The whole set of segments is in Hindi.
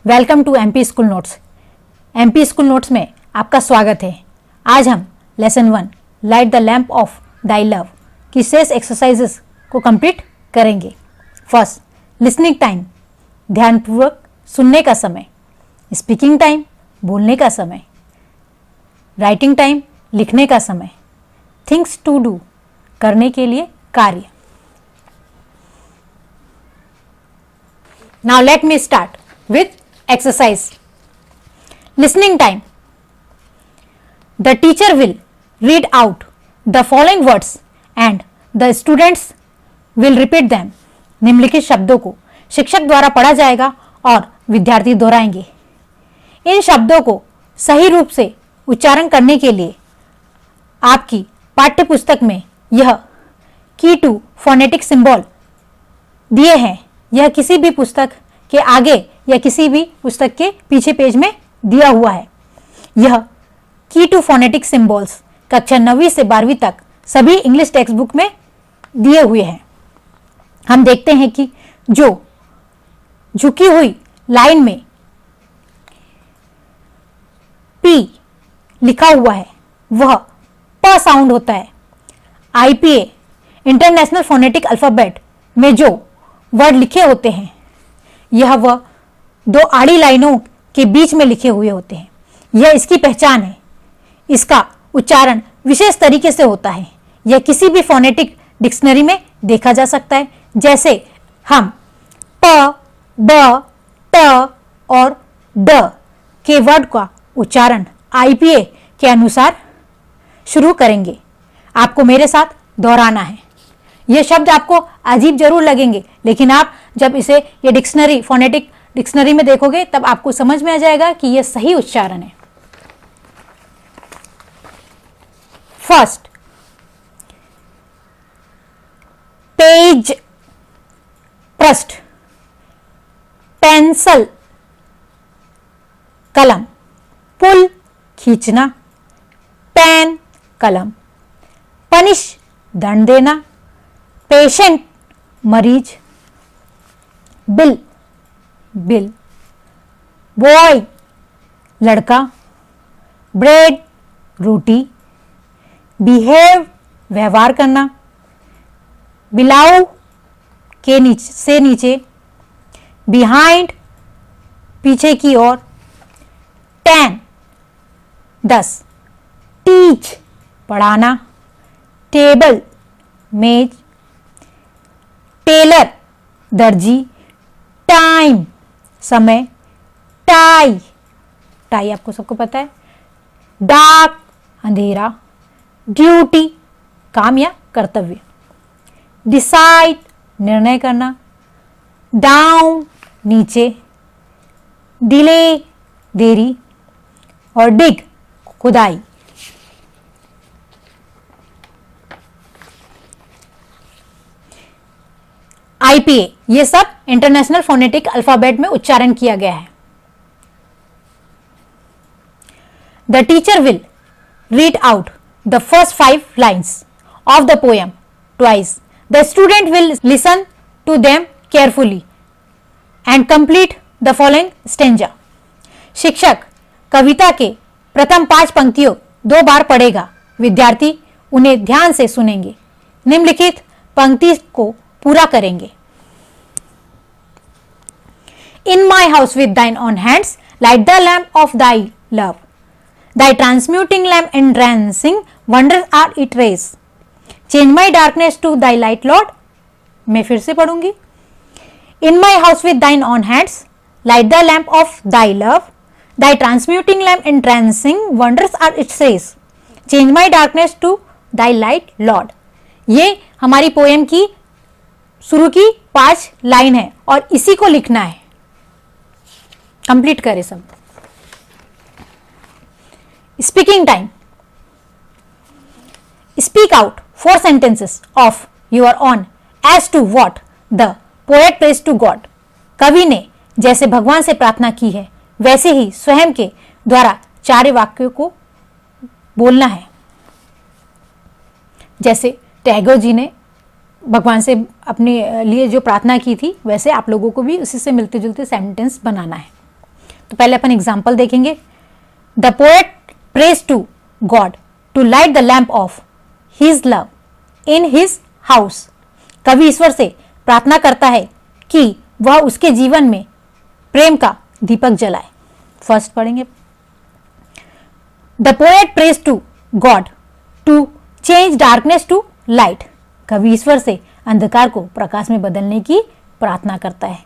Welcome to MP school notes. MP school notes में आपका स्वागत है। आज हम lesson 1 light the lamp of thy love की शेष एक्सरसाइजेस को कंप्लीट करेंगे। फर्स्ट, लिसनिंग टाइम, ध्यानपूर्वक सुनने का समय। स्पीकिंग टाइम, बोलने का समय। राइटिंग टाइम, लिखने का समय। थिंग्स टू डू, करने के लिए कार्य। Now let me start with exercise. Listening time. The teacher will read out the following words and the students will repeat them. निम्नलिखित शब्दों को शिक्षक द्वारा पढ़ा जाएगा और विद्यार्थी दोहराएंगे। इन शब्दों को सही रूप से उच्चारण करने के लिए आपकी पाठ्य पुस्तक में यह की टू फोनेटिक सिंबल दिए हैं। यह किसी भी पुस्तक के आगे या किसी भी पुस्तक के पीछे पेज में दिया हुआ है। यह की टू फोनेटिक सिंबल्स कक्षा 9वीं से 12वीं तक सभी इंग्लिश टेक्स्ट बुक में दिए हुए हैं। हम देखते हैं कि जो झुकी हुई लाइन में पी लिखा हुआ है वह प साउंड होता है। आईपीए इंटरनेशनल फोनेटिक अल्फाबेट में जो वर्ड लिखे होते हैं यह वह दो आड़ी लाइनों के बीच में लिखे हुए होते हैं। यह इसकी पहचान है। इसका उच्चारण विशेष तरीके से होता है। यह किसी भी फोनेटिक डिक्शनरी में देखा जा सकता है। जैसे हम प, ब, ट और ड के वर्ड का उच्चारण आईपीए के अनुसार शुरू करेंगे। आपको मेरे साथ दोहराना है। ये शब्द आपको अजीब जरूर लगेंगे, लेकिन आप जब इसे ये डिक्शनरी फोनेटिक डिक्शनरी में देखोगे तब आपको समझ में आ जाएगा कि यह सही उच्चारण है। फर्स्ट, पेज, पृष्ठ। पेंसिल, कलम। पुल, खींचना। पेन, कलम। पनिश, दंड देना। पेशेंट, मरीज। Bill, bill. बॉय, लड़का। ब्रेड, रोटी। बिहेव, व्यवहार करना। बिलाउ, के नीचे से नीचे। बिहाइंड, पीछे की ओर। 10, 10। टीच, पढ़ाना। टेबल, मेज। टेलर, दर्जी। टाइम, समय। टाई, टाई आपको सबको पता है। डार्क, अंधेरा। ड्यूटी, काम या कर्तव्य। डिसाइड, निर्णय करना। डाउन, नीचे। डिले, देरी। और डिग, खुदाई। आईपीए ये सब इंटरनेशनल फोनेटिक अल्फाबेट में उच्चारण किया गया है। The teacher will read out the first 5 lines of the poem twice. The student will listen to them carefully and complete the following stanza. शिक्षक कविता के प्रथम 5 पंक्तियों 2 बार पढ़ेगा। विद्यार्थी उन्हें ध्यान से सुनेंगे। निम्नलिखित पंक्ति को पूरा करेंगे। In my house with thine own hands, light the lamp of thy love. Thy transmuting lamp entrancing wonders are its rays. Change my darkness to thy light, Lord. मैं फिर से पढ़ूंगी। In my house with thine own hands, light the lamp of thy love. Thy transmuting lamp entrancing wonders are its rays. Change my darkness to thy light, Lord. ये हमारी पोएम की शुरू की 5 लाइन है और इसी को लिखना है। कंप्लीट करें सब। Speaking time. Speak out 4 sentences of your own as to what the poet prays to God. कवि ने जैसे भगवान से प्रार्थना की है वैसे ही स्वयं के द्वारा 4 वाक्यों को बोलना है। जैसे टैगोर जी ने भगवान से अपने लिए जो प्रार्थना की थी वैसे आप लोगों को भी उसी से मिलते जुलते सेंटेंस बनाना है। तो पहले अपन एग्जाम्पल देखेंगे। The poet prays to God to light the lamp of his love in his house. कवि ईश्वर से प्रार्थना करता है कि वह उसके जीवन में प्रेम का दीपक जलाए। फर्स्ट पढ़ेंगे। The poet prays to God to change darkness to light. कवि ईश्वर से अंधकार को प्रकाश में बदलने की प्रार्थना करता है।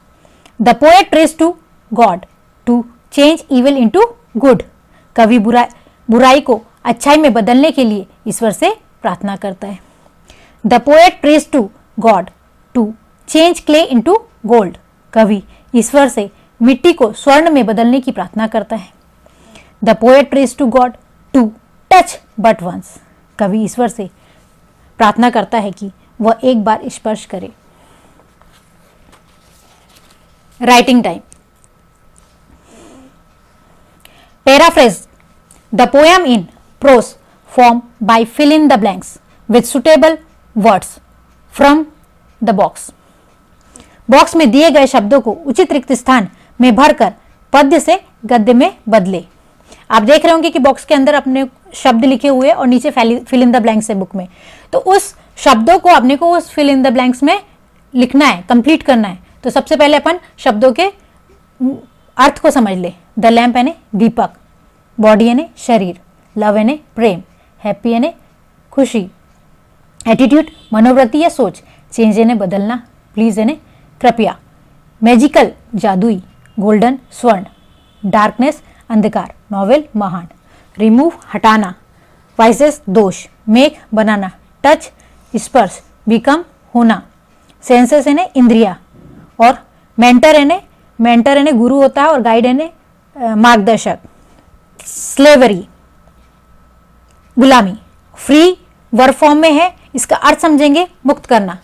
The poet prays to God to change evil into good. कवि बुराई को अच्छाई में बदलने के लिए ईश्वर से प्रार्थना करता है। The poet prays to God to change clay into gold. कवि ईश्वर से मिट्टी को स्वर्ण में बदलने की प्रार्थना करता है। The poet prays to God to touch but once. कवि ईश्वर से प्रार्थना करता है कि वह एक बार स्पर्श करे। Writing time. Paraphrase the poem in prose form by fill in the blanks with suitable words from the box. Box में दिए गए शब्दों को उचित रिक्त स्थान में भरकर पद्य से गद्य में बदले। आप देख रहे होंगे कि बॉक्स के अंदर अपने शब्द लिखे हुए और नीचे फिल इन द ब्लैंक्स है बुक में, तो उस शब्दों को अपने को उस फिल इन द ब्लैंक्स में लिखना है, कंप्लीट करना है। तो सबसे पहले अपन शब्दों के अर्थ को समझ ले। द लैम्प यानी दीपक, बॉडी यानी शरीर, लव यानी प्रेम, हैप्पी यानी खुशी, एटीट्यूड मनोवृत्ति या सोच, चेंज यानी बदलना, प्लीज यानी कृपया, मैजिकल जादुई, गोल्डन स्वर्ण, डार्कनेस अंधकार, नॉवेल महान, रिमूव हटाना, वाइसेस दोष, मेक बनाना, टच स्पर्श, बिकम होना, सेंसेस यानी इंद्रिया, और मेंटर यानी गुरु होता है और गाइड यानी मार्गदर्शक, स्लेवरी गुलामी, फ्री वर्ब फॉर्म में है, इसका अर्थ समझेंगे मुक्त करना।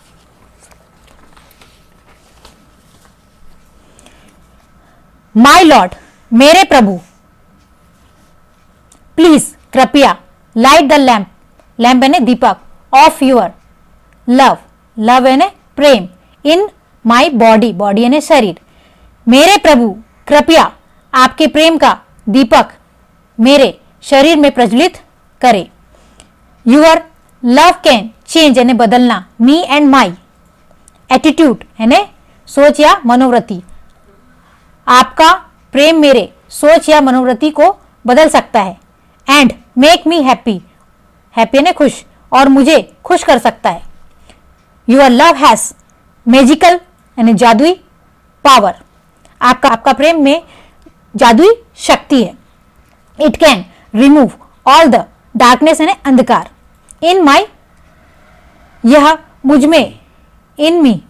माय लॉर्ड मेरे प्रभु, प्लीज कृपया, लाइट द लैम्प, लैम्प यानी दीपक, ऑफ योर लव, लव यानी प्रेम, इन माई बॉडी, बॉडी यानी शरीर, मेरे प्रभु कृपया आपके प्रेम का दीपक मेरे शरीर में प्रज्वलित करे। यूर लव कैन चेंज यानी बदलना, मी एंड माई, एटीट्यूड यानी सोच या मनोवृत्ति, आपका प्रेम मेरे सोच या मनोवृत्ति को बदल सकता है। And make me happy, happy यानी खुश, और मुझे खुश कर सकता है। यूर लव हैज मैजिकल यानी जादुई पावर, आपका प्रेम में जादुई शक्ति है। It can remove all the darkness यानी अंधकार, इन माई, यह मुझ में, इन मी,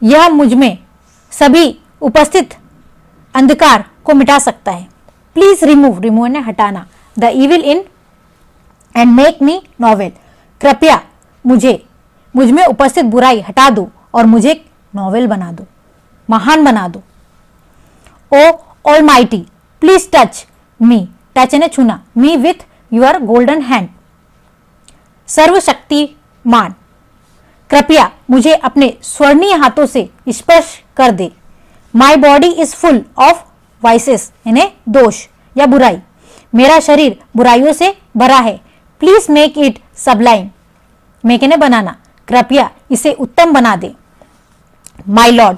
यह मुझ में सभी उपस्थित अंधकार को मिटा सकता है। प्लीज रिमूव, रिमूव ने हटाना, the evil in and make me novel, कृपया मुझ में उपस्थित बुराई हटा दो और मुझे नॉवेल बना दो, महान बना दो। O almighty please touch me, touch ने छूना, me with your golden hand, सर्वशक्तिमान कृपया मुझे अपने स्वर्णीय हाथों से स्पर्श कर दे। My body is full of vices यानी दोष या बुराई, मेरा शरीर बुराइयों से भरा है। Please make it Sublime, make ने बनाना, कृपया इसे उत्तम बना दे। माई लॉर्ड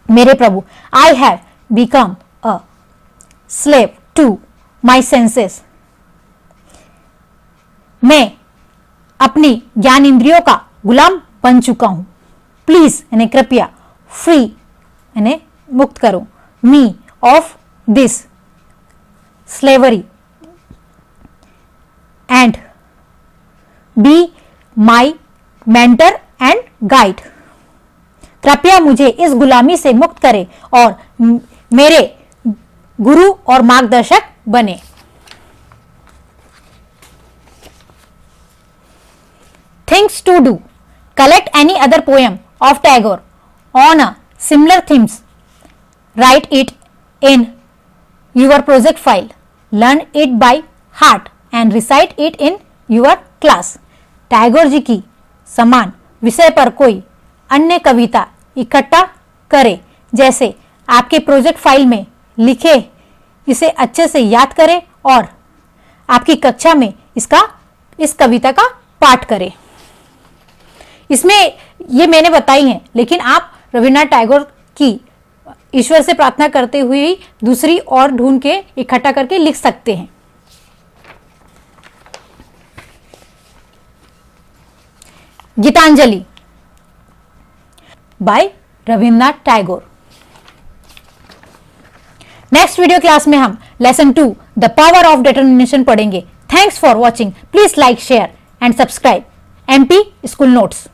मेरे प्रभु, I have become a slave to my senses, मैं अपनी ज्ञान इंद्रियों का गुलाम बन चुका हूं। प्लीज यानी कृपया, फ्री यानी मुक्त करो, me of this slavery and be my mentor and guide, कृपया मुझे इस गुलामी से मुक्त करे और मेरे गुरु और मार्गदर्शक बने। Things to do, collect any other poem of Tagore on a similar themes, write it in your project file, learn it by heart and recite it in your class। Tagore ji की समान विषय पर कोई अन्य कविता इकट्ठा करे, जैसे आपके प्रोजेक्ट फाइल में लिखे, इसे अच्छे से याद करें और आपकी कक्षा में इस कविता का पाठ करें। इसमें ये मैंने बताई है, लेकिन आप रविन्द्रनाथ टैगोर की ईश्वर से प्रार्थना करते हुए दूसरी और ढूंढ के इकट्ठा करके लिख सकते हैं। Gitanjali by Rabindranath Tagore. Next video class में हम lesson 2 the power of determination पढ़ेंगे। Thanks for watching. Please like, share and subscribe MP school notes.